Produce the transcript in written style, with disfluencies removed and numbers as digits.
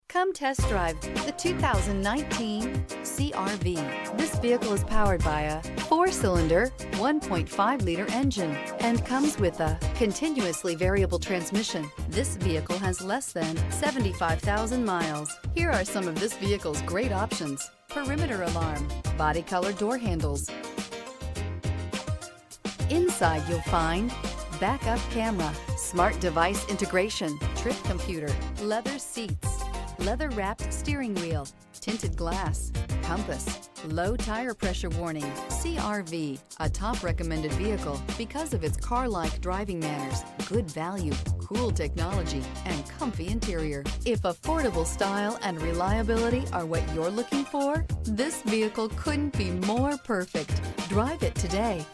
Come test drive the 2019 CR-V. This vehicle is powered by a 4-cylinder, 1.5-liter engine and comes with a continuously variable transmission. This vehicle has less than 75,000 miles. Here are some of this vehicle's great options: perimeter alarm, body color door handles. Inside you'll find backup camera, smart device integration, trip computer, leather seats, leather-wrapped steering wheel, tinted glass, compass, low tire pressure warning. CR-V, a top recommended vehicle because of its car-like driving manners, good value, cool technology, and comfy interior. If affordable style and reliability are what you're looking for, this vehicle couldn't be more perfect. Drive it today.